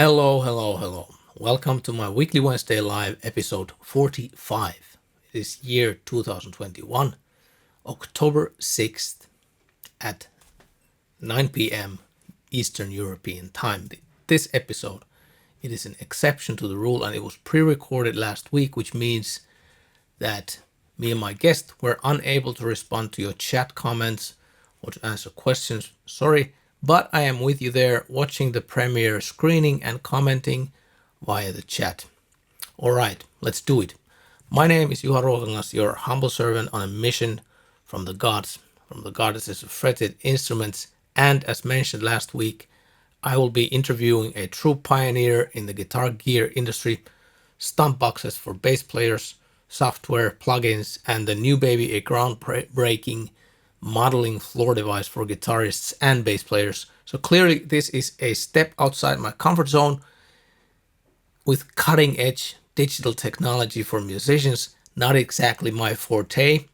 Hello, hello, hello. Welcome to my weekly Wednesday live episode 45. It is year 2021, October 6th at 9 p.m. Eastern European time. This episode, it is an exception to the rule and it was pre-recorded last week, which means that me and my guest were unable to respond to your chat comments or to answer questions. Sorry, but I am with you there watching the premiere screening and commenting via the chat. All right, let's do it. My name is Juha Ruokangas, your humble servant on a mission from the gods, from the goddesses of fretted instruments, and as mentioned last week, I will be interviewing a true pioneer in the guitar gear industry, stump boxes for bass players, software, plugins, and the new baby, a groundbreaking modeling floor device for guitarists and bass players. So clearly this is a step outside my comfort zone with cutting edge digital technology for musicians, not exactly my forte.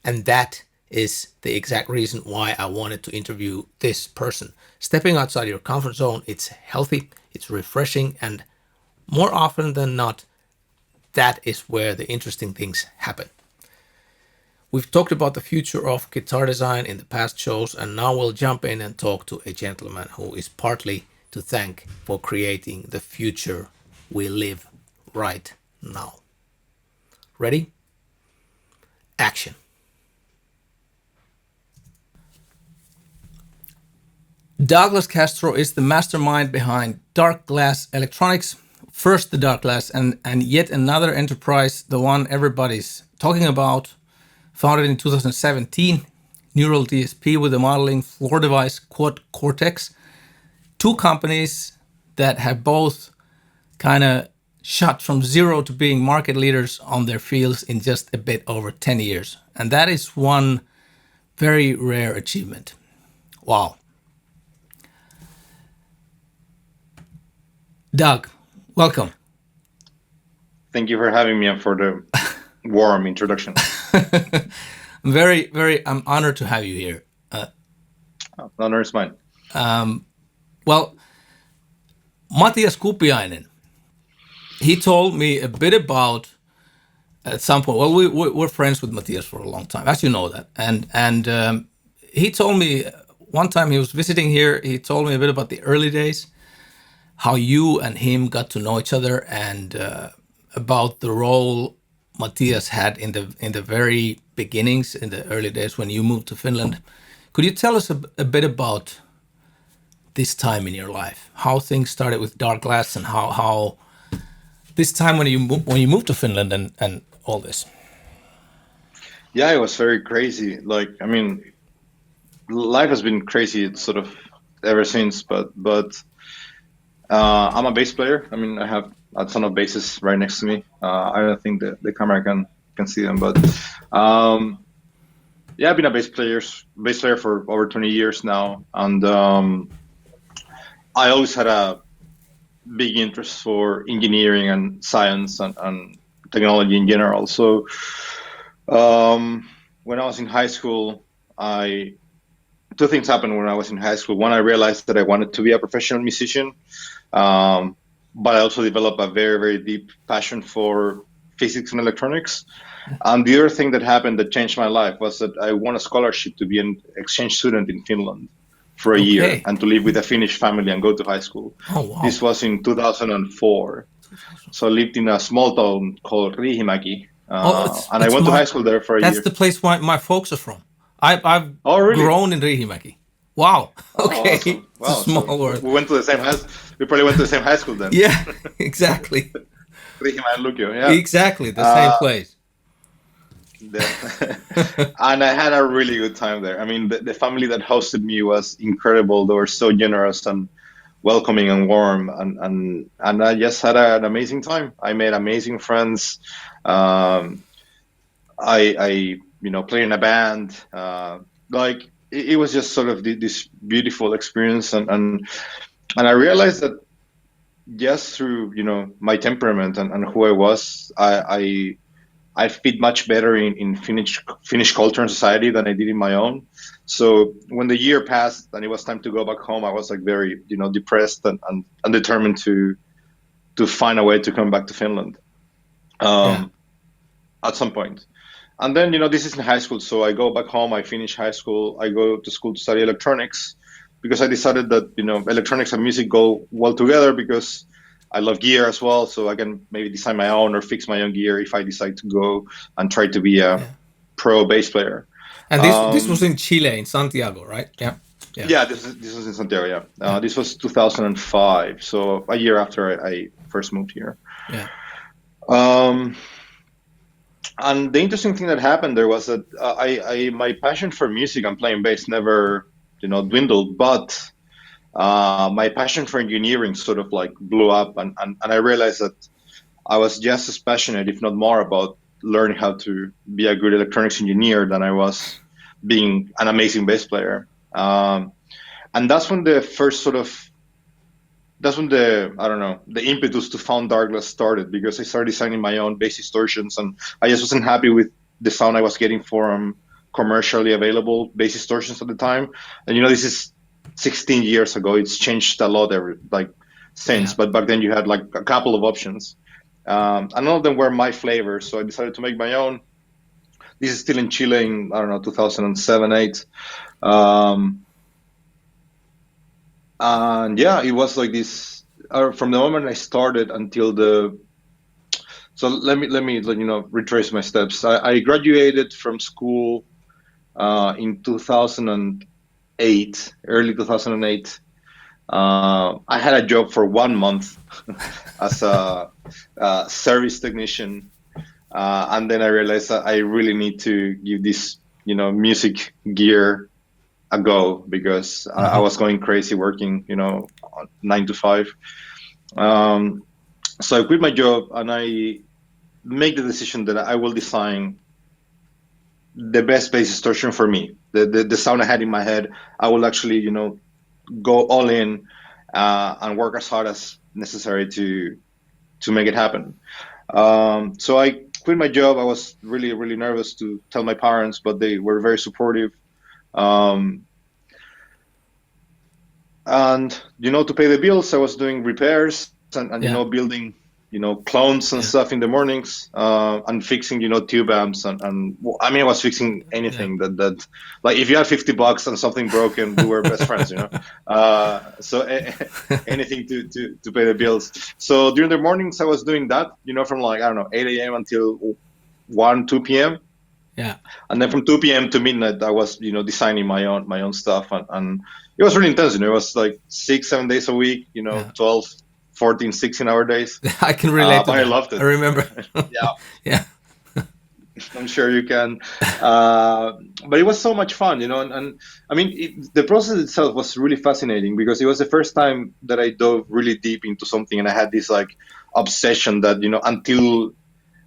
And that is the exact reason why I wanted to interview this person. Stepping outside your comfort zone, it's healthy, it's refreshing, and more often than not, that is where the interesting things happen. We've talked about the future of guitar design in the past shows, and now we'll jump in and talk to a gentleman who is partly to thank for creating the future we live right now. Ready? Action. Douglas Castro is the mastermind behind Darkglass Electronics. First the Darkglass and yet another enterprise, the one everybody's talking about. Founded in 2017, Neural DSP with the modeling floor device Quad Cortex. Two companies that have both kind of shot from zero to being market leaders on their fields in just a bit over 10 years. And that is one very rare achievement. Wow. Doug, welcome. Thank you for having me and for the warm introduction. I'm honored to have you here. The honor is mine. Well, Matias Kupiainen, he told me a bit about at some point. Well, we're friends with Matias for a long time, as you know that, and he told me one time he was visiting here. He told me a bit about the early days, how you and him got to know each other, and about the role Matias had in the very beginnings, in the early days when you moved to Finland. Could you tell us a bit about this time in your life, how things started with Darkglass, and how this time when you moved to Finland and all this? Yeah, it was very crazy. Life has been crazy sort of ever since. But I'm a bass player. I have a ton of basses right next to me. I don't think the camera can see them, but yeah, I've been a bass player for over 20 years now, and I always had a big interest for engineering and science and technology in general. So when I was in high school, two things happened when I was in high school. One, I realized that I wanted to be a professional musician, but I also developed a very, very deep passion for physics and electronics. And the other thing that happened that changed my life was that I won a scholarship to be an exchange student in Finland for a year and to live with a Finnish family and go to high school. Oh, wow. This was in 2004. So I lived in a small town called Riihimäki. And I went to high school there for a year. That's the place my folks are from. I've really? grown in Riihimäki. Wow. Okay. Awesome. Wow. It's a small world. We went to the same we probably went to the same high school then. Yeah, exactly. Riihimäki and Lukio, yeah. Exactly, the same place. And I had a really good time there. The family that hosted me was incredible. They were so generous and welcoming and warm, and I just had an amazing time. I made amazing friends. I played in a band. It was just sort of this beautiful experience, and I realized that just through my temperament and who I was, I I fit much better in Finnish culture and society than I did in my own. So when the year passed and it was time to go back home, I was like very, depressed and determined to find a way to come back to Finland Yeah. at some point. And then, this is in high school. So I go back home, I finish high school, I go to school to study electronics because I decided that, electronics and music go well together because I love gear as well. So I can maybe design my own or fix my own gear if I decide to go and try to be a Yeah. pro bass player. And this was Um, in Chile, in Santiago, right? Yeah. Yeah. yeah, this was in Santiago. Yeah, Yeah. this was 2005, so a year after I first moved here. Yeah. Um, and the interesting thing that happened there was that my passion for music and playing bass never, dwindled, but my passion for engineering sort of like blew up, and I realized that I was just as passionate, if not more, about learning how to be a good electronics engineer than I was being an amazing bass player. And that's when the first sort of that's when the I don't know the impetus to found Darkglass started because I started designing my own bass distortions and I just wasn't happy with the sound I was getting from commercially available bass distortions at the time. And this is 16 years ago. It's changed a lot since, Yeah. but back then you had like a couple of options. And none of them were my flavor, so I decided to make my own. This is still in Chile in I don't know 2007, 8. Um, and yeah, it was like this from the moment I started until the so let me retrace my steps. I graduated from school in 2008, early 2008. I had a job for 1 month as a service technician, and then I realized that I really need to give this music gear a go because I Hmm. was going crazy working 9 to 5. Um, so I quit my job and I make the decision that I will design the best bass distortion for me. The sound I had in my head, I will actually go all in and work as hard as necessary to make it happen. So I quit my job. I was really really nervous to tell my parents, but they were very supportive. Um, and to pay the bills, I was doing repairs and Yeah. building clones and Yeah. stuff in the mornings and fixing tube amps and well, I mean I was fixing Yeah. anything that like if you had $50 and something broken, we were best friends. So anything to pay the bills. So during the mornings I was doing that from like I don't know 8 a.m. until 1 2 p.m. Yeah. And then from 2 p.m. to midnight I was designing my own stuff and it was really intense. It was like 6 7 days a week, Yeah. 12 14 16 hour days. I can relate to But I that. loved I it. remember. Yeah, Yeah. I'm sure you can. uh, but it was so much fun, and I mean the process itself was really fascinating because it was the first time that I dove really deep into something and I had this like obsession that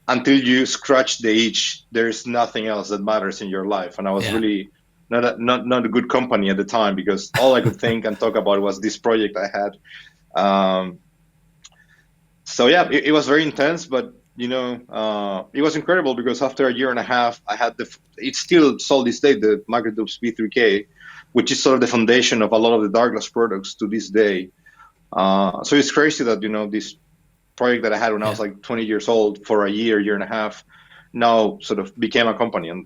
until you scratch the itch, there's nothing else that matters in your life. And I was Yeah. really not a good company at the time because all I could think and talk about was this project I had. Um, so yeah, it was very intense, but it was incredible because after a year and a half, I had it's still sold this day, the Microdubs B3K, which is sort of the foundation of a lot of the Douglas products to this day. So it's crazy that this project that I had when I was Yeah. like 20 years old for a year and a half, now sort of became a company, and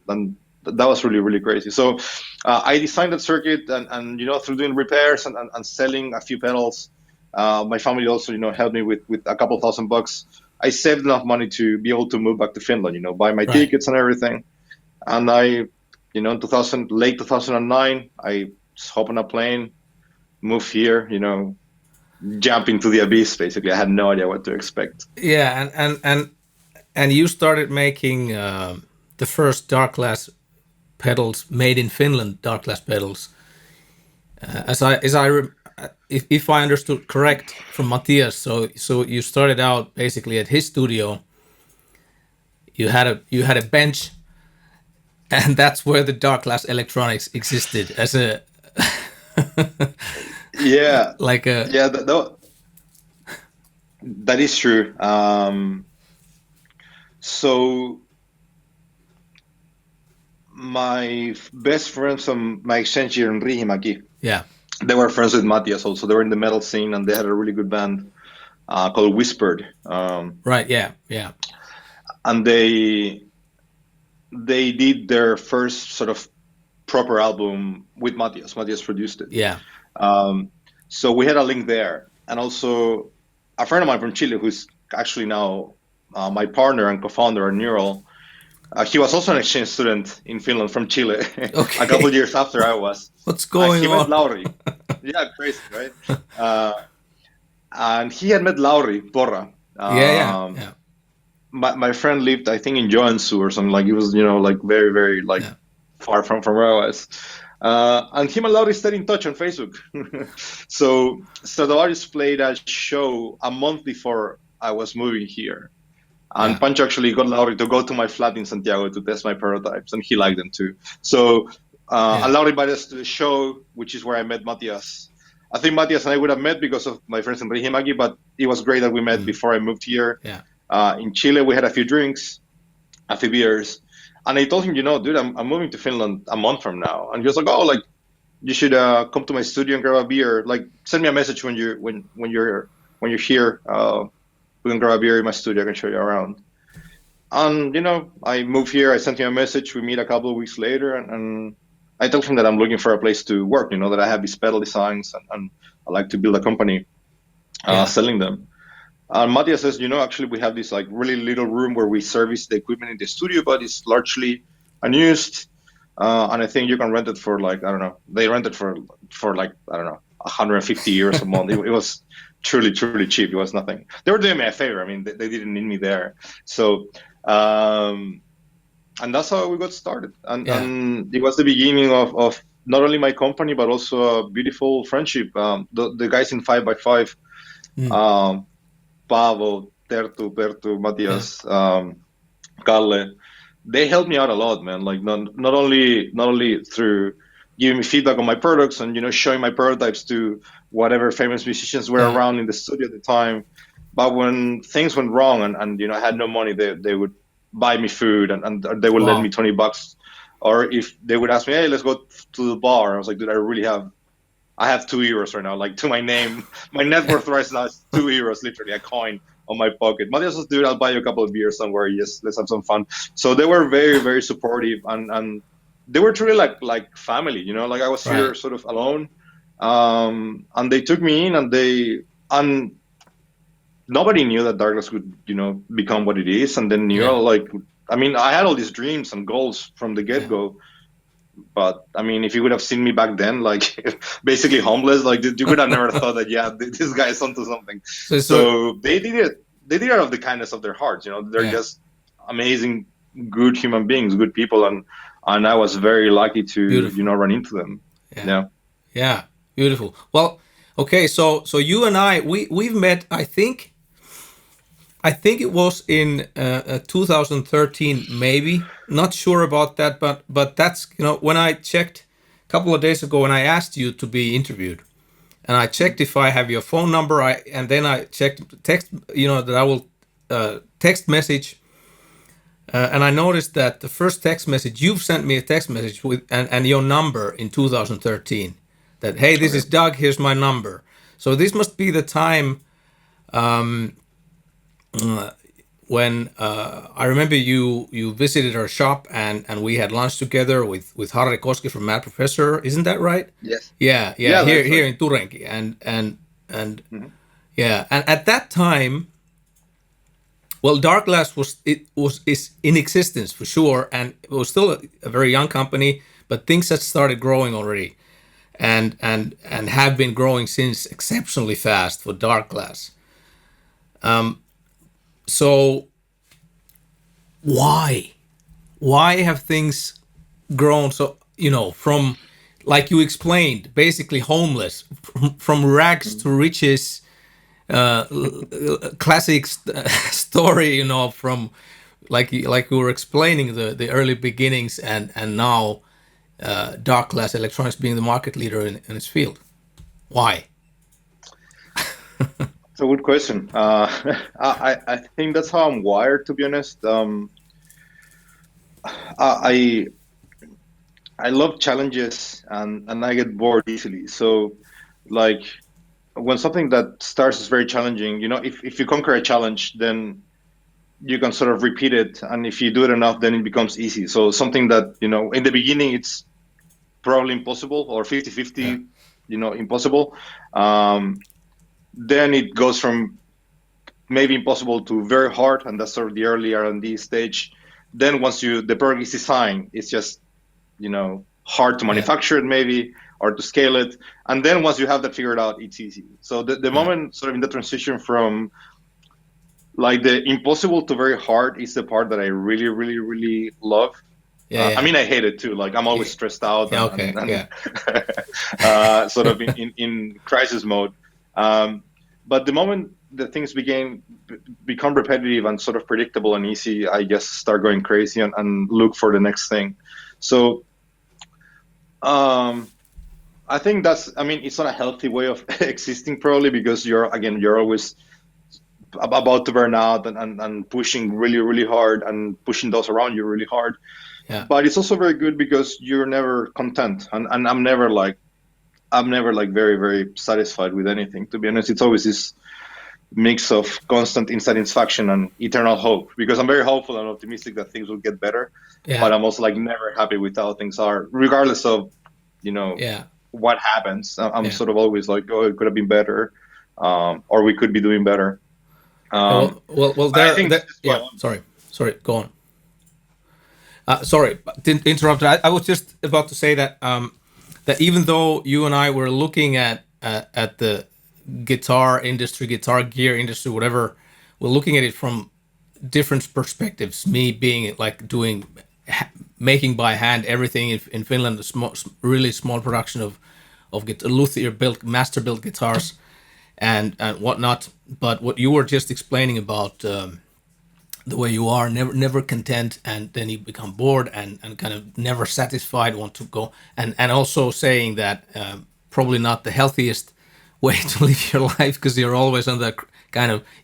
that was really really crazy. So I designed that circuit, and through doing repairs and selling a few pedals, my family also helped me with a couple $1,000. I saved enough money to be able to move back to Finland, buy my Right. tickets and everything, and in 2000 late 2009, I just hop on a plane, move here, jump into the abyss. Basically, I had no idea what to expect. Yeah. And you started making the first Darkglass pedals made in Finland. Darkglass pedals. If I understood correct from Matthias, so you started out basically at his studio. You had a bench, and that's where the Darkglass electronics existed as a Yeah, like a yeah, that is true. So. my best friends from my exchange year in Riihimäki, Yeah. they were friends with Matthias also. They were in the metal scene and they had a really good band called Whispered. Right. Yeah. Yeah. And they did their first sort of proper album with Matthias. Matthias produced it. Yeah. Um, so we had a link there. And also a friend of mine from Chile, who's actually now my partner and co-founder at Neural, he was also an exchange student in Finland from Chile a couple of Okay. years after I was. What's going He met on? Lauri. Yeah, crazy, right? Uh, and he had met Lauri Porra. Yeah. Yeah. Yeah. My friend lived, I think, in Joensuu or something. Like it was, you know, like very, very like Yeah. far from where I was. And him and Lauri stayed in touch on Facebook. So the artist played a show a month before I was moving here. And Yeah. Pancho actually got Lauri to go to my flat in Santiago to test my prototypes, and he liked them too. So, Yeah. and Lauri invited us to the show, which is where I met Matthias. I think Matthias and I would have met because of my friends in Riihimäki, but it was great that we met Mm. before I moved here. Yeah. In Chile, we had a few drinks, a few beers, and I told him, you know, dude, I'm moving to Finland a month from now, and he was like, oh, like you should come to my studio and grab a beer. Like, send me a message when you're here. We can grab a beer in my studio. I can show you around. And you know, I moved here. I sent him a message. We meet a couple of weeks later, and I told him that I'm looking for a place to work. You know, that I have these pedal designs, and I like to build a company Yeah. selling them. And Matthias says, you know, actually we have this like really little room where we service the equipment in the studio, but it's largely unused. And I think you can rent it for like, I don't know, they rent it for like, I don't know, 150 euros a month. It was truly, truly cheap. It was nothing. They were doing me a favor. I mean, they didn't need me there. So, um, and that's how we got started. Yeah. And it was the beginning of not only my company, but also a beautiful friendship. The guys in 5x5, Mm. um, Paavo, Tertu, Pertu, Yeah. Matthias, Kalle, they helped me out a lot, man. Like not only through giving me feedback on my products and you know showing my prototypes to whatever famous musicians were Yeah. around in the studio at the time, but when things went wrong and you know I had no money, they would buy me food and they would lend me Wow. $20, or if they would ask me, hey, let's go to the bar. I was like, dude, I have 2 euros right now, like to my name. My net worth right now is 2 euros, literally a coin on my pocket. Matthias says, dude, I'll buy you a couple of beers somewhere. Yes, let's have some fun. So they were very, very supportive and they were truly like family, you know, like I was here Right. sort of alone. And they took me in and nobody knew that Darkglass would, you know, become what it is. And then Yeah. like, I mean, I had all these dreams and goals from the get Yeah. go, but I mean, if you would have seen me back then, like basically homeless, like you could have never thought that, yeah, this guy is onto something. So So they did it. They did it out of the kindness of their hearts. You know, they're yeah. just amazing, good human beings, good people, and I was very lucky to Beautiful. run into them. Yeah. Yeah. Yeah. Beautiful. Well, okay, so you and I we've met, I think it was in 2013, maybe. Not sure about that, but that's, when I checked a couple of days ago, and I asked you to be interviewed, and I checked if I have your phone number. And then I checked text, that I will text message, and I noticed that the first text message you've sent me, a text message with and your number in 2013. That, hey, this is Okay. Doug. Here's my number. So this must be the time when I remember you visited our shop, and we had lunch together with Harri Koski from Mad Professor. Isn't that right? Yes. Yeah, yeah. Yeah, Here that's here right. in Turenki, and Mhm. yeah, and at that time, well, Darkglass is in existence for sure, and it was still a very young company, but things had started growing already, and have been growing since exceptionally fast for Darkglass. So why? Why have things grown so, from, like you explained, basically homeless, from rags to riches, classic story, from, like we were explaining, the early beginnings, and now Darkglass Electronics being the market leader in its field. Why? It's a good question. I think that's how I'm wired, to be honest. I I love challenges and I get bored easily. So like when something that starts is very challenging, if you conquer a challenge, then you can sort of repeat it. And if you do it enough, then it becomes easy. So something that, in the beginning, it's probably impossible or 50-50, Yeah. impossible. Um, then it goes from maybe impossible to very hard. And that's sort of the early R&D stage. Then once the product is designed, it's just hard to Yeah. manufacture it maybe or to scale it. And then once you have that figured out, it's easy. So the Yeah. moment sort of in the transition from like the impossible to very hard is the part that I really, really, really love. Yeah. I Yeah. mean, I hate it too. Like I'm always Yeah. stressed out Yeah. and Okay. and Yeah. sort of in crisis mode. Um, but the moment the things become repetitive and sort of predictable and easy, I just start going crazy and look for the next thing. So um, I think I mean, it's not a healthy way of existing probably because you're always about to burn out and pushing really, really hard and pushing those around you really hard. Yeah. But it's also very good because you're never content. And I'm never like very, very satisfied with anything, to be honest. It's always this mix of constant insatisfaction and eternal hope because I'm very hopeful and optimistic that things will get better. Yeah. But I'm also like never happy with how things are, regardless of, you know, Yeah. what happens. I'm Yeah. sort of always like, oh, it could have been better, or we could be doing better. Yeah. Um, Well. but I think this is Yeah. why I'm. Sorry. Sorry. Go on. Sorry, didn't interrupt. I was just about to say that that even though you and I were looking at the guitar industry, guitar gear industry, whatever, we're looking at it from different perspectives. Me being like doing making by hand everything in Finland, a small, really small production of luthier built, master built guitars and whatnot. But what you were just explaining about. The way you are, never content, and then you become bored and kind of never satisfied, want to go, and also saying that probably not the healthiest way to live your life because you're always on that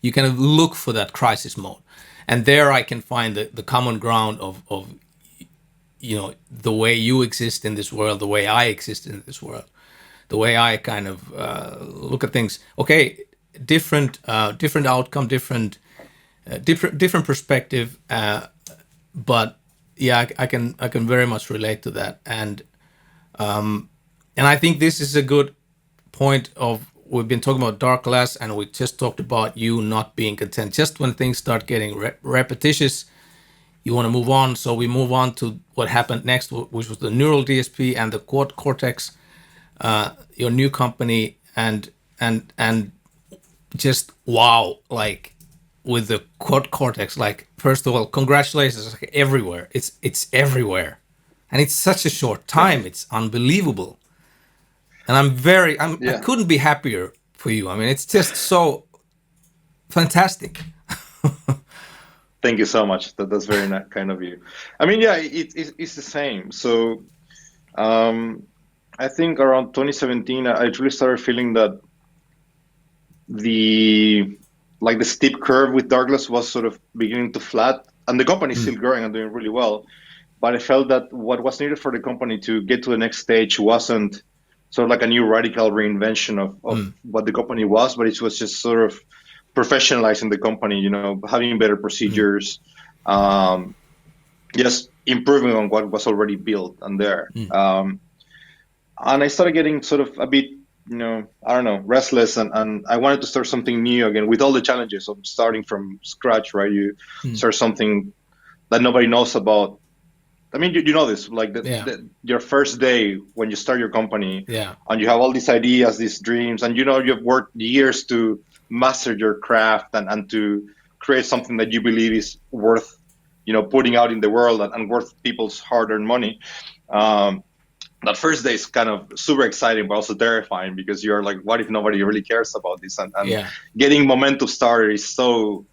you kind of look for that crisis mode, and there I can find the common ground of the way you exist in this world, the way I exist in this world, the way I kind of look at things. Okay, different outcome, different perspective, but yeah, I can very much relate to that, and I think this is a good point of we've been talking about Darkglass, and we just talked about you not being content. Just when things start getting repetitious, you want to move on. So we move on to what happened next, which was the neural DSP and the Quad Cortex, your new company, and just wow, like with the Quad Cortex, like first of all, congratulations, like everywhere. It's everywhere, and it's such a short Thank you. time. It's unbelievable, and I Yeah. couldn't be happier for you. I mean, it's just so fantastic. Thank you so much. That's very kind of you. I mean, yeah, it's the same. So um, I think around 2017, I really started feeling that the the steep curve with Douglas was sort of beginning to flat, and the company is still growing and doing really well. But I felt that what was needed for the company to get to the next stage wasn't sort of like a new radical reinvention of what the company was, but it was just sort of professionalizing the company, having better procedures, um, just improving on what was already built and there. And I started getting sort of a bit, I don't know, restless, and I wanted to start something new again with all the challenges of starting from scratch, right? You start something that nobody knows about. I mean, you know this, like Yeah, your first day when you start your company yeah, and you have all these ideas, these dreams, and you've worked years to master your craft and to create something that you believe is worth, putting out in the world and worth people's hard-earned money. Um, that first day is kind of super exciting, but also terrifying because you're like, what if nobody really cares about this? And yeah, getting momentum started is so,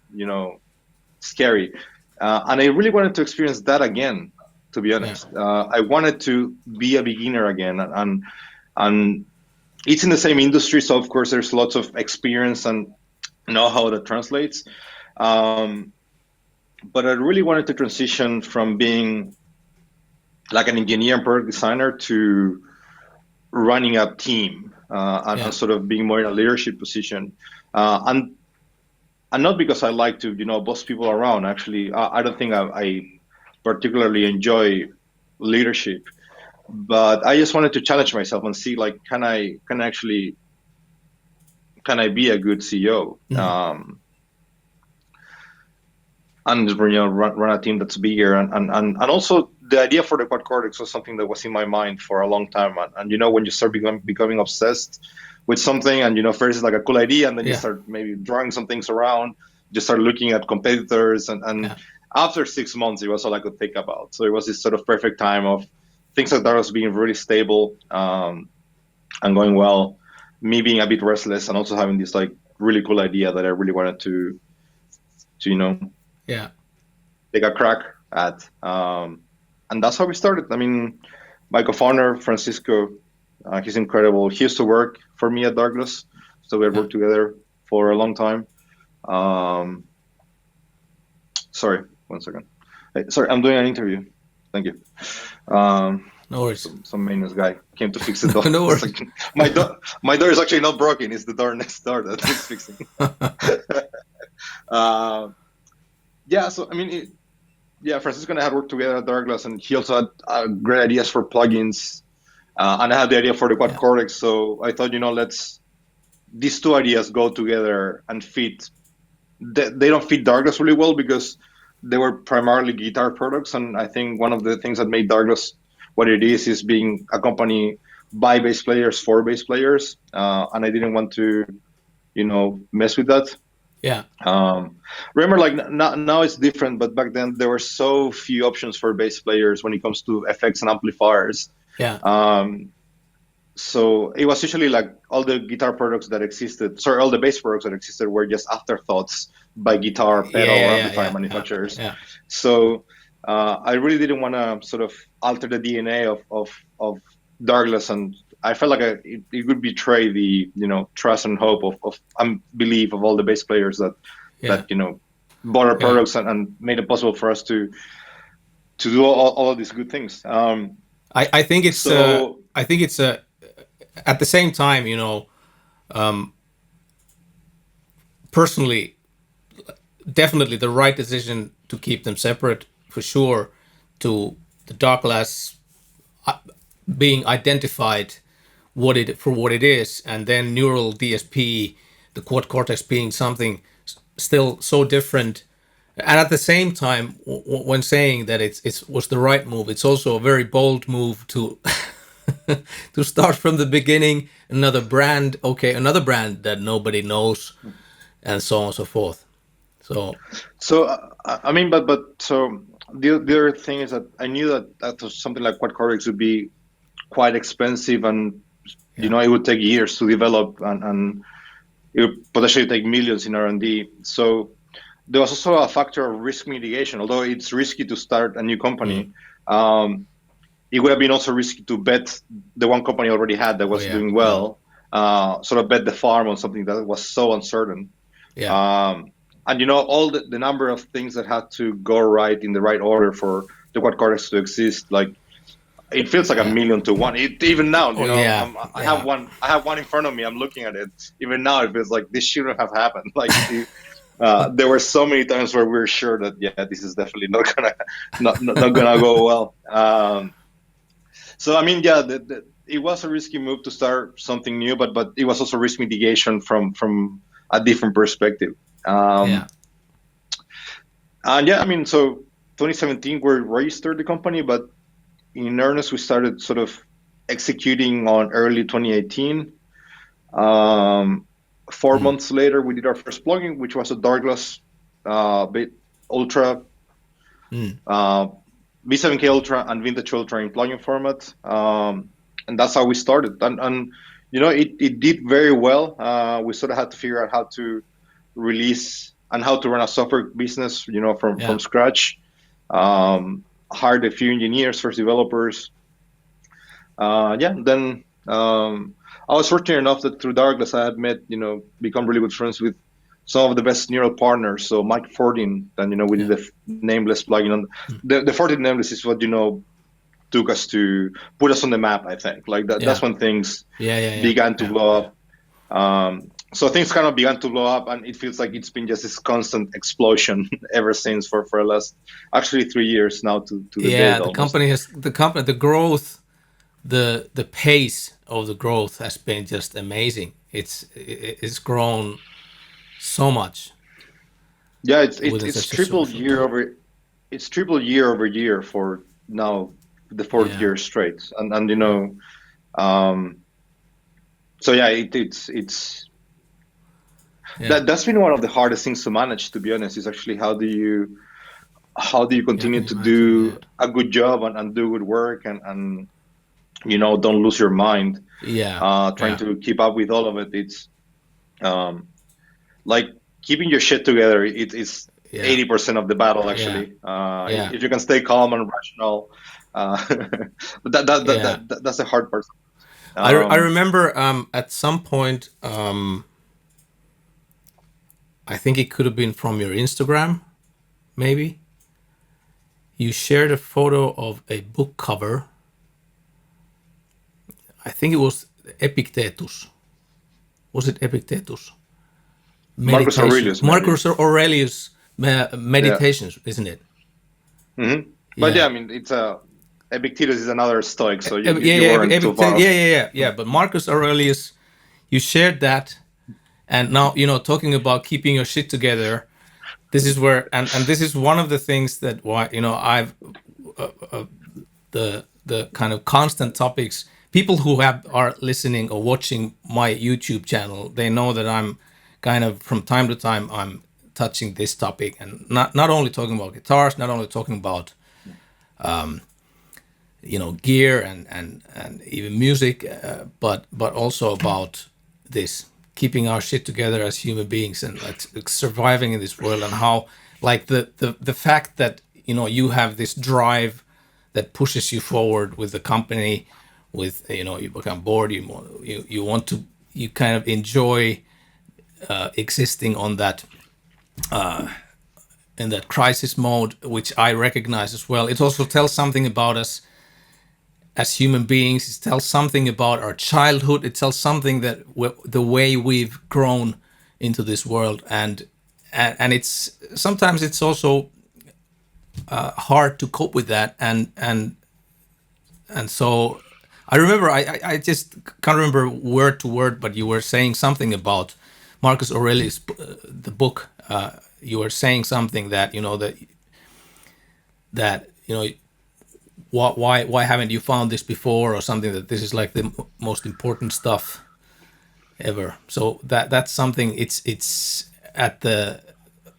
scary. And I really wanted to experience that again, to be yeah, honest. I wanted to be a beginner again. And it's in the same industry. So, of course, there's lots of experience and know how that translates. Um, but I really wanted to transition from being like an engineer and product designer to running a team and Yeah. sort of being more in a leadership position. And not because I like to, boss people around. Actually, I don't think I particularly enjoy leadership, but I just wanted to challenge myself and see, like, can I be a good CEO? Mm. And run a team that's bigger, and also the idea for the Quad Cortex was something that was in my mind for a long time. And when you start becoming obsessed with something, and first it's like a cool idea, and then you Yeah. start maybe drawing some things around, just start looking at competitors, and Yeah. after 6 months it was all I could think about. So it was this sort of perfect time of things like that was being really stable, and going well, me being a bit restless, and also having this like really cool idea that I really wanted to Yeah. take a crack at. And that's how we started. I mean, my co-founder, Francisco, he's incredible. He used to work for me at Douglas, so we had Yeah. worked together for a long time. Um, sorry, one second. Hey, sorry, I'm doing an interview. Thank you. No worries. Some maintenance guy came to fix the door. No It's worries. like my door is actually not broken. It's the door next door that needs fixing. Uh, yeah, so I mean, yeah, Francisco and I had worked together at Darkglass, and he also had great ideas for plugins, and I had the idea for the Quad Yeah. Cortex. So I thought, let's these two ideas go together and fit. They don't fit Darkglass really well because they were primarily guitar products, and I think one of the things that made Darkglass what it is being a company by bass players for bass players, and I didn't want to, mess with that. Yeah. Um, Remember, like now it's different, but back then there were so few options for bass players when it comes to effects and amplifiers. Yeah. Um, so it was usually like all the guitar products that existed, sorry, all the bass products that existed were just afterthoughts by guitar, pedal, or Yeah. Yeah. amplifier Yeah. Yeah. manufacturers. Yeah. So I really didn't want to sort of alter the DNA of Douglas, and I felt like it would betray the trust and hope of belief of all the bass players Yeah. that bought our Yeah. products and made it possible for us to do all of these good things. I think it's So I think it's at the same time, personally, definitely the right decision to keep them separate for sure. To the Darkglass being identified what it is, and then neural DSP, the Quad Cortex being something still so different. And at the same time, when saying that it was the right move, it's also a very bold move to to start from the beginning. Another brand, okay, another brand that nobody knows, and so on and so forth. So So I mean, but so the other thing is that I knew that was something like Quad Cortex would be quite expensive, and yeah, it would take years to develop, and it would potentially take millions in R&D. So there was also a factor of risk mitigation. Although it's risky to start a new mm. company, um, it would have been also risky to bet the one company I already had that Oh was yeah, doing yeah, well, sort of bet the farm on something that was so uncertain. yeah, Um, and all the number of things that had to go right in the right order for the Quad Cortex to exist, like it feels like a yeah. million to one. Even now, Oh yeah, I have yeah, one. I have one in front of me. I'm looking at it. Even now, it feels like this shouldn't have happened. Like there were so many times where we were sure that this is definitely not gonna go well. So I mean, it was a risky move to start something new, but it was also risk mitigation from a different perspective. yeah, Um, and yeah, I mean, so 2017 we registered the company, but in earnest we started sort of executing on early 2018. Um, four mm. months later, we did our first plugin, which was a Darkglass bit Ultra, Mm. uh, V7K Ultra, and Vintage Ultra in plugin format. And that's how we started. And it did very well. We sort of had to figure out how to release and how to run a software business, from Yeah, scratch. Hired a few engineers, first developers. Then I was fortunate enough that through Darkglass I had met, become really good friends with some of the best neural partners. So Mike Fortin, and we did yeah, the nameless plugin. On the Fortin nameless is what took us to put us on the map. I think like that's Yeah. when things Yeah. began to blow up. So things kind of began to blow up, and it feels like it's been just this constant explosion ever since for the last actually 3 years now to the date Yeah, the almost. company has the growth, the pace of the growth has been just amazing. It's grown so much Yeah, it's it's within it's such a short, tripled short time. it's tripled year over year for now the fourth Yeah, year straight, and yeah, um, so yeah, it's yeah. that's been one of the hardest things to manage, to be honest. Is actually how do you Yeah, I continue can to imagine. Yeah, do a good job and do good work and don't lose your mind yeah, trying yeah, to keep up with all of it. It's um, like keeping your shit together. It's yeah, 80% of the battle yeah, actually. yeah, If you can stay calm and rational, but yeah. that's the hard part. I Um, remember at some point I think it could have been from your Instagram, maybe. You shared a photo of a book cover. I think it was Epictetus. Was it Epictetus? Marcus Meditation. Aurelius maybe. Marcus Aurelius Yeah. Meditations, isn't it? But yeah, Yeah. I mean, it's a Epictetus is another Stoic, so Yeah, you weren't too far off. yeah. But Marcus Aurelius, you shared that, and now talking about keeping your shit together. This is where, and this is one of the things that why I've the kind of constant topics. People who are listening or watching my YouTube channel, they know that I'm kind of from time to time I'm touching this topic, and not only talking about guitars, not only talking about gear and even music, but also about this keeping our shit together as human beings and like surviving in this world, and how like the fact that you have this drive that pushes you forward with the company, with you become bored, you want to, you kind of enjoy existing on that in that crisis mode, which I recognize as well. It also tells something about us as human beings. It tells something about our childhood. It tells something that the way we've grown into this world, and it's sometimes it's also hard to cope with that, and so I remember I just can't remember word to word, but you were saying something about Marcus Aurelius, the book. You were saying something that why haven't you found this before, or something, that this is like the most important stuff ever. So that's something, it's at the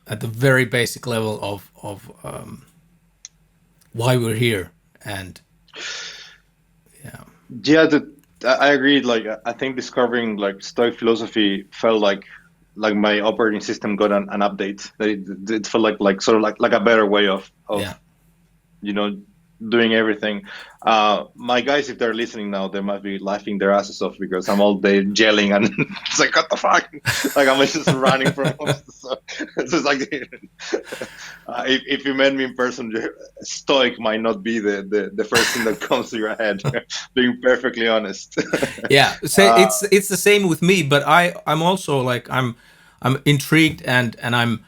very basic level of why we're here. And yeah, Yeah, I agree. Like, I think discovering like Stoic philosophy felt like my operating system got an update. It felt like sort of like a better way of yeah, you know doing everything. My guys, if they're listening now, they might be laughing their asses off because I'm all day gelling and it's like what the fuck, like I'm just running from so it's just like if you met me in person, Stoic might not be the first thing that comes to your head. Being perfectly honest. yeah. Say uh, it's the same with me, but I'm also like I'm intrigued, and I'm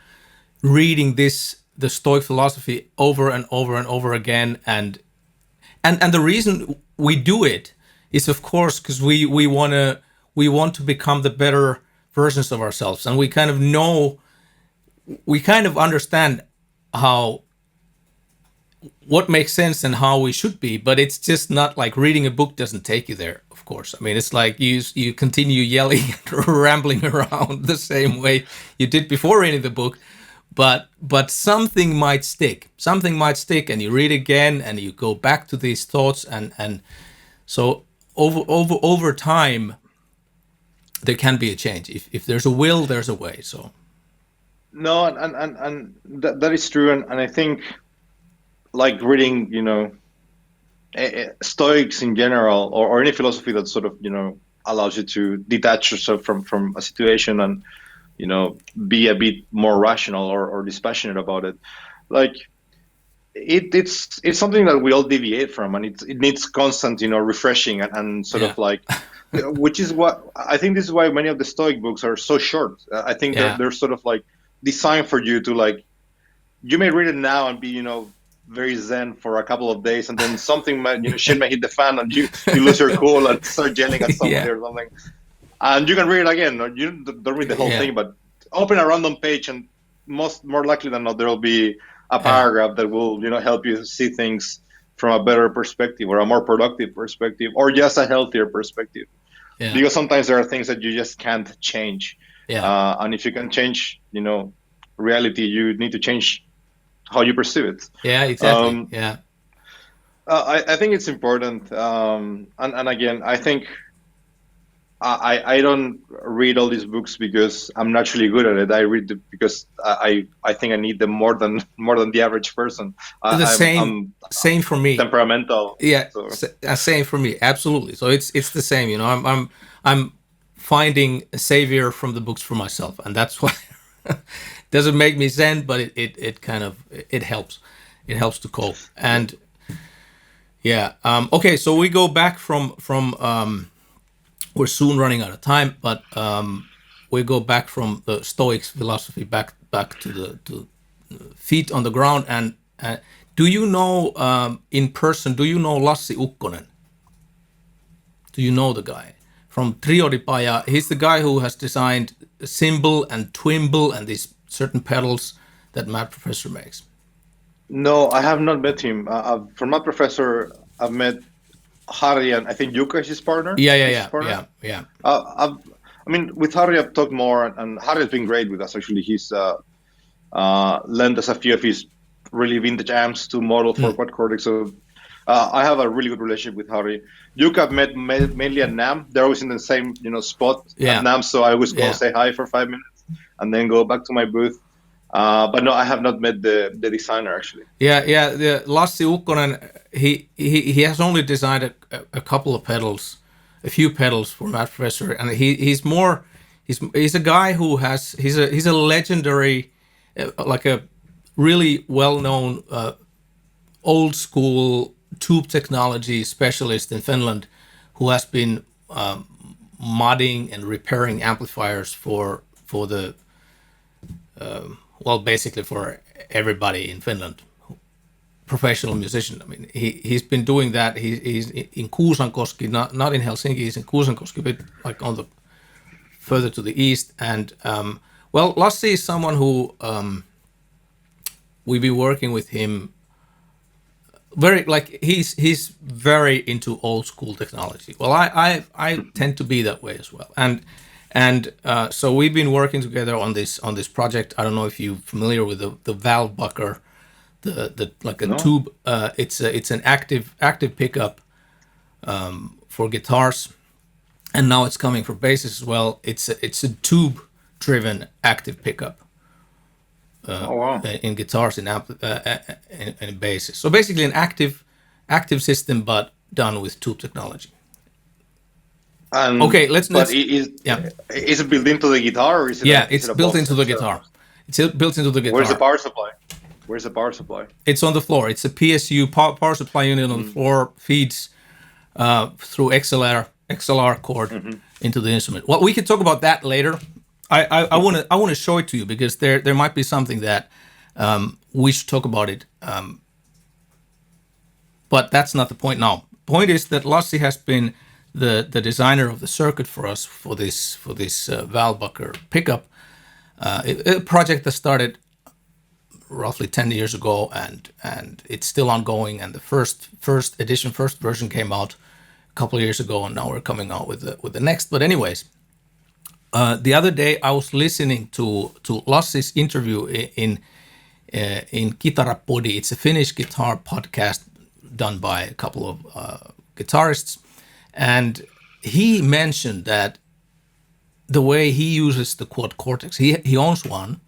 reading the Stoic philosophy over and over and over again, and the reason we do it is of course because we want to become the better versions of ourselves, and we kind of understand how what makes sense and how we should be, but it's just not like reading a book doesn't take you there, of course. I mean, it's like you continue yelling and rambling around the same way you did before reading the book, but something might stick, and you read again and you go back to these thoughts, and so over time there can be a change. If there's a will, there's a way. So no, and that is true, and I think like reading, Stoics in general, or any philosophy that sort of allows you to detach yourself from a situation and be a bit more rational or dispassionate about it. Like it's something that we all deviate from, and it needs constant, refreshing and sort Yeah, of like, which is what I think. This is why many of the Stoic books are so short. I think they're yeah, they're sort of like designed for you to like. You may read it now and be, very zen for a couple of days, and then something might, shit may hit the fan, and you lose your cool and start yelling at somebody yeah, or something, and you can read it again. Or you don't read the whole yeah, thing, but open a random page, and more likely than not, there will be a yeah, paragraph that will, help you see things from a better perspective, or a more productive perspective, or just a healthier perspective. yeah, Because sometimes there are things that you just can't change, yeah, and if you can change, reality, you need to change how you perceive it. yeah, exactly. Um, Yeah. I think it's important, and again, I think I don't read all these books because I'm naturally good at it. I read them because I think I need them more than the average person. The same, I'm same for me. temperamental, Yeah, so same for me. Absolutely. So it's the same. I'm finding a savior from the books for myself, and that's why doesn't make me zen, but it kind of it helps. It helps to cope. yeah. And yeah. Okay. So we go back from we're soon running out of time, but we go back from the Stoic philosophy back to the to feet on the ground. And do you know in person? Do you know Lassi Ukkonen? Do you know the guy from Triodipaja? He's the guy who has designed Symbol and Twimble and these certain pedals that Matt Professor makes. No, I have not met him. From my professor, I've met Harry, and I think Yuka is his partner. Yeah, yeah, Is his yeah, partner. yeah, yeah, I mean, with Harry, I've talked more, and Harry has been great with us. Actually, he's lent us a few of his really vintage amps to model for mm, Quad Cortex. So I have a really good relationship with Harry. Yuka I've met mainly at NAM. They're always in the same spot at yeah, NAM, so I always go yeah. say hi for 5 minutes and then go back to my booth. But no, I have not met the designer actually. Yeah, yeah. The Lassi Ukkonen, he has only designed a couple of pedals, a few pedals for Matt Professor, and he's more he's a guy who has he's a legendary, like a really well known old school tube technology specialist in Finland, who has been modding and repairing amplifiers for the well, basically for everybody in Finland, professional musician. I mean, he's been doing that. He's in Kuusankoski, not in Helsinki. He's in Kuusankoski, a bit like on the further to the east. And well, Lassi is someone who we've been working with him. Very like he's very into old school technology. Well, I tend to be that way as well. And so we've been working together on this project. I don't know if you're familiar with the valve bucker, the like a No. tube. It's an active pickup for guitars, and now it's coming for basses as well. It's a tube driven active pickup Oh wow. in guitars in basses. So basically an active system, but done with tube technology. And Okay, but let's yeah. is it built into the guitar, or is it Yeah, is it's it a built box into the instead of guitar. box? It's built into the Where's the guitar. power supply? Where's the power supply? It's on the floor. It's a PSU power supply unit on the floor, feeds through XLR cord Mm-hmm. into the instrument. Well, we can talk about that later. I want to show it to you because there might be something that we should talk about it. But that's not the point now. Point is that Lassi has been the designer of the circuit for us for this valve bucker pickup, a project that started roughly 10 years ago, and it's still ongoing. And the first version came out a couple of years ago, and now we're coming out with the next. But anyways, the other day I was listening to Lassi's interview in Kitarapodi. It's a Finnish guitar podcast done by a couple of guitarists, and he mentioned that the way he uses the Quad Cortex, he owns one,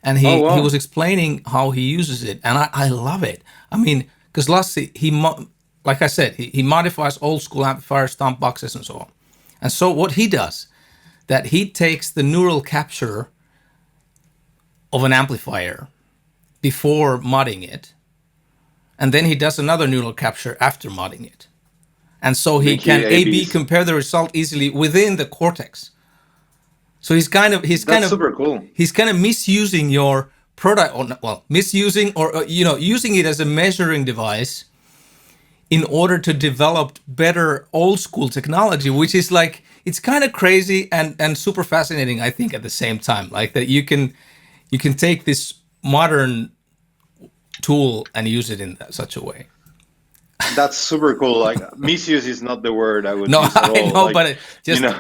and Oh he wow. was explaining how he uses it, and I love it. I mean, because Lassi, like I said, he modifies old school amplifiers, stomp boxes, and so on. And so what he does, that he takes the neural capture of an amplifier before modding it, and then he does another neural capture after modding it. And so he Making can A/B ABs. compare the result easily within the cortex. So That's super cool. he's kind of misusing your product, or well, misusing or using it as a measuring device in order to develop better old school technology, which is like, it's kind of crazy and super fascinating, I think, at the same time. Like that you can take this modern tool and use it in such a way. That's super cool. Like misuse is not the word I would No, use at I all. know, Like, but you just know,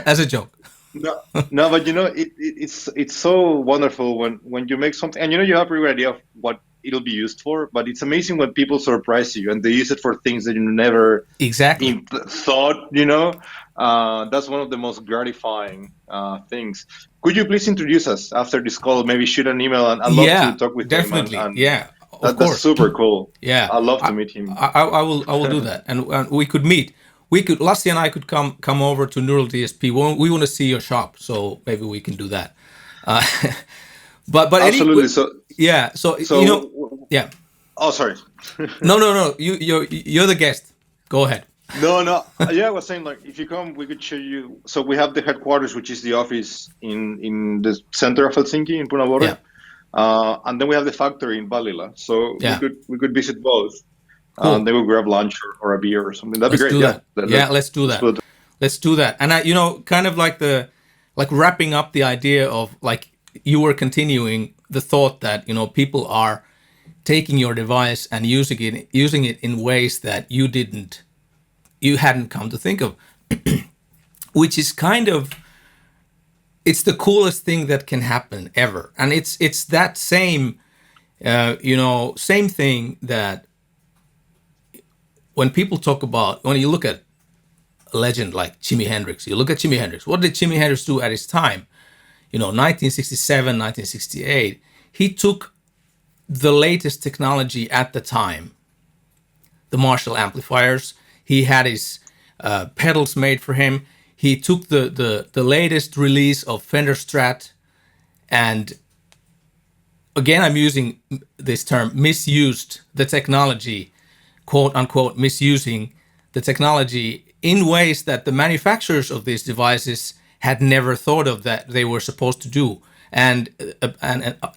as a joke. no, no, but it's so wonderful when you make something and you have a real idea of what it'll be used for. But it's amazing when people surprise you and they use it for things that you never Exactly. thought. That's one of the most gratifying things. Could you please introduce us after this call? Maybe shoot an email, and I'd love to Yeah, talk with him. definitely. And Yeah, of that's course. super cool. Yeah, I'd love to I, meet him. I will do that, and we could meet. We could, Lassi and I could come over to Neural DSP. We want to see your shop, so maybe we can do that. Uh, but anyway, Absolutely. So yeah. So so yeah. oh, sorry. No. You're the guest. Go ahead. No, no. Yeah, I was saying like if you come, we could show you. So we have the headquarters, which is the office in the center of Helsinki in Yeah. Punavuori, and then we have the factory in Ballila. So Yeah. we could visit both. Cool. Then we'll grab lunch or a beer or something. That'd be Let's great. do Yeah. that. Yeah, let's do Let's that. put it. Let's do that. And kind of like like wrapping up the idea of like you were continuing the thought that people are taking your device and using it in ways that you hadn't come to think of, which is kind of, it's the coolest thing that can happen ever. And it's that same same thing that when you look at a legend like Jimi Hendrix, you look at Jimi Hendrix. What did Jimi Hendrix do at his time? 1967, 1968. He took the latest technology at the time, the Marshall amplifiers. He had his pedals made for him. He took the latest release of Fender Strat, and again, I'm using this term, misused the technology, quote unquote, misusing the technology in ways that the manufacturers of these devices had never thought of that they were supposed to do, and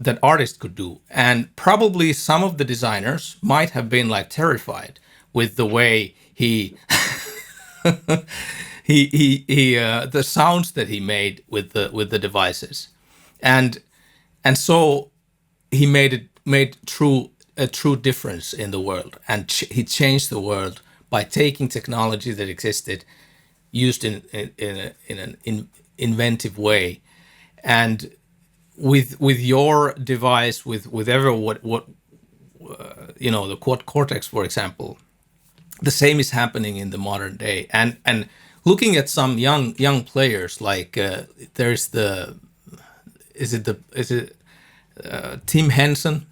that artists could do. And probably some of the designers might have been like terrified with the way he the sounds that he made with the devices, and so he made a true difference in the world, and he changed the world by taking technology that existed, used in an inventive way. And with your device, with ever what the Quad Cortex, for example, the same is happening in the modern day. And looking at some young players, like there's Tim Henson,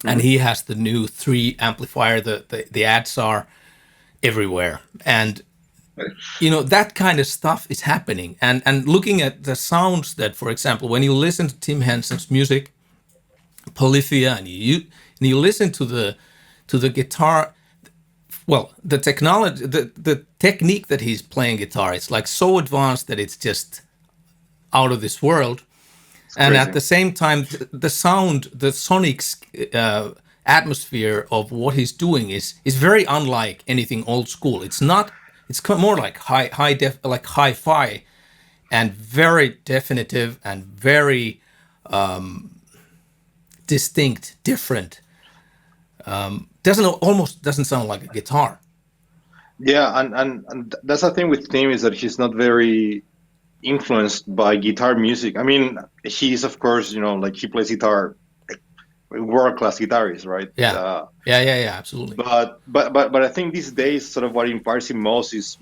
and he has the new 3 amplifier. The ads are everywhere, and that kind of stuff is happening. And looking at the sounds that, for example, when you listen to Tim Henson's music, Polyphia, and you listen to the guitar, well, the technology, the technique that he's playing guitar, it's like so advanced that it's just out of this world. And at the same time, the sound, the sonic atmosphere of what he's doing is very unlike anything old school. It's not. It's more like like hi-fi, and very definitive and very distinct, different. Almost doesn't sound like a guitar. Yeah, and that's the thing with Tim is that he's not very influenced by guitar music. I mean, he's of course, like he plays guitar, world-class guitarist, right? Yeah. Yeah, absolutely. But I think these days, sort of what inspires him most is,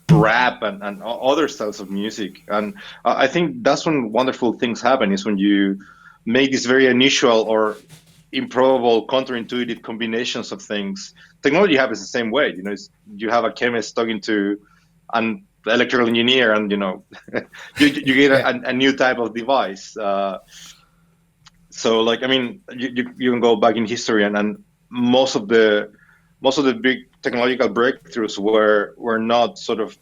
rap and other styles of music. And I think that's when wonderful things happen, is when you make these very unusual or improbable, counterintuitive combinations of things. Technology happens the same way. You have a chemist talking to an electrical engineer, and you get a new type of device. So, like, I mean, you can go back in history, and most of the most of the big technological breakthroughs were not sort of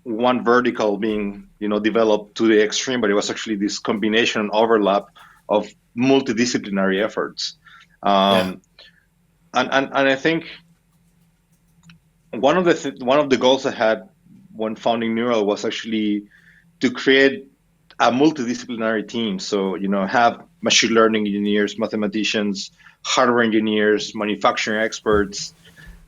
one vertical being developed to the extreme, but it was actually this combination and overlap of multidisciplinary efforts. Yeah. Um, and I think one of the goals I had when founding Neural was actually to create a multidisciplinary team. So have machine learning engineers, mathematicians, hardware engineers, manufacturing experts,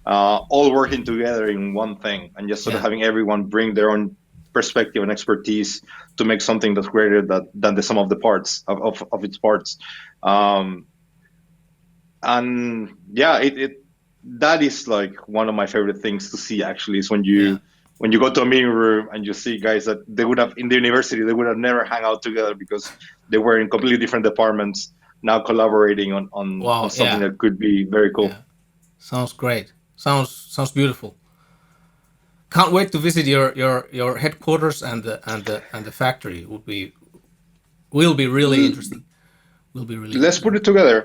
all working together in one thing, and just sort of Yeah. having everyone bring their own perspective and expertise to make something that's greater than the sum of the parts of its parts. Um, and yeah, it that is like one of my favorite things to see actually is Yeah. when you go to a meeting room and you see guys that they would have in the university they would have never hung out together because they were in completely different departments now collaborating on Wow. something Yeah. that could be very Yeah. cool. Sounds great. Sounds beautiful. Can't wait to visit your headquarters and the factory. Will be really interesting. Will be really Let's put interesting. it together.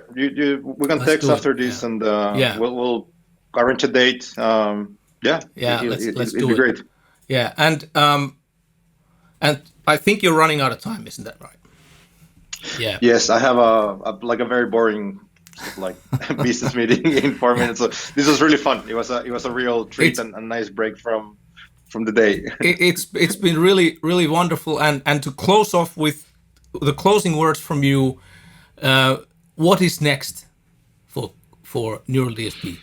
We can Let's text do it. after Yeah. this, and Yeah. we'll arrange a date. Yeah, Yeah. Let's it'd be do it. great. Yeah. And I think you're running out of time, isn't that right? Yeah. Yes, I have a very boring sort of like business meeting in 4 minutes. So this was really fun. It was a real treat It's and a nice break from the day. it's been really wonderful, and to close off with the closing words from you, what is next for neural DSP?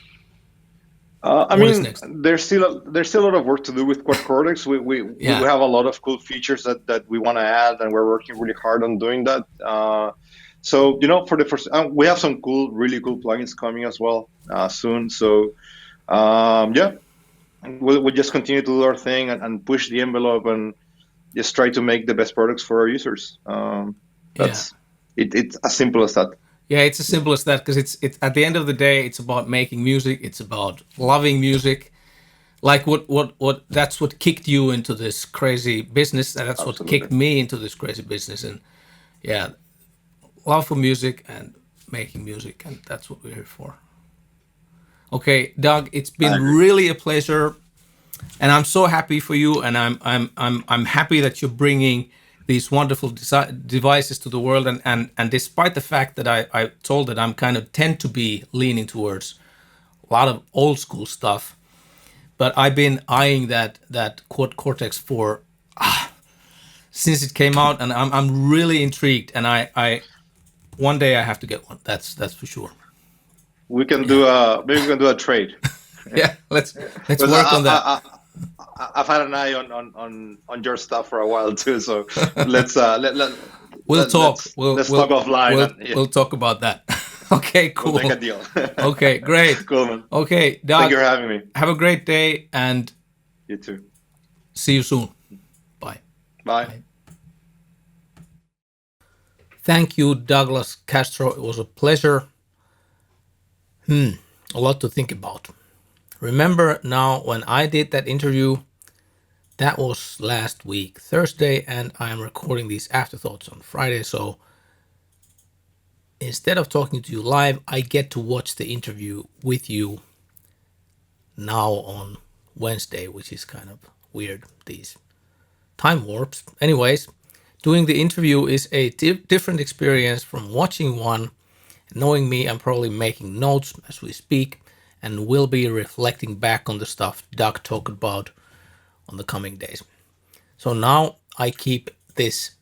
I What is mean, next? there's still a lot of work to do with Quad Cortex. We Yeah. have a lot of cool features that we want to add, and we're working really hard on doing that. So for the first, we have some really cool plugins coming as well soon. So yeah, we'll just continue to do our thing and push the envelope and just try to make the best products for our users. Yeah. That's it. It's as simple as that. Yeah, it's as simple as that, because it's at the end of the day, it's about making music. It's about loving music. Like what that's what kicked you into this crazy business, and that's what Absolutely. kicked me into this crazy business. And yeah, love for music and making music, and that's what we're here for. Okay, Doug, it's I been agree. really a pleasure, and I'm so happy for you, and I'm happy that you're bringing these wonderful devices to the world, and despite the fact that I told that I'm kind of tend to be leaning towards a lot of old school stuff, but I've been eyeing that Quad Cortex for since it came out, and I'm really intrigued, and I one day I have to get one. That's for sure. We can Yeah. do a maybe we can do a trade. Yeah, let's Because work on that. I've had an eye on your stuff for a while too. So let's We'll talk. let's talk offline and yeah, We'll talk about that. Okay, we'll make a cool. deal. Okay, great. Cool, man. Okay, Thank you Doug, for having me. have a great day and You too. see you soon. Bye. Bye. Bye. Thank you, Douglas Castro. It was a pleasure. A lot to think about. Remember now when I did that interview, that was last week, Thursday, and I am recording these afterthoughts on Friday. So instead of talking to you live, I get to watch the interview with you now on Wednesday, which is kind of weird, these time warps. Anyways, doing the interview is a different experience from watching one. Knowing me, I'm probably making notes as we speak and will be reflecting back on the stuff Doug talked about on the coming days. So now I keep this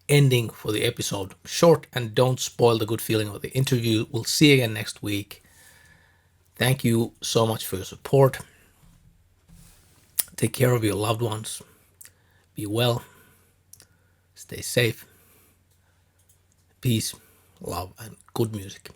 ending for the episode short and don't spoil the good feeling of the interview. We'll see you again next week. Thank you so much for your support. Take care of your loved ones. Be well. Stay safe. Peace, love, and good music.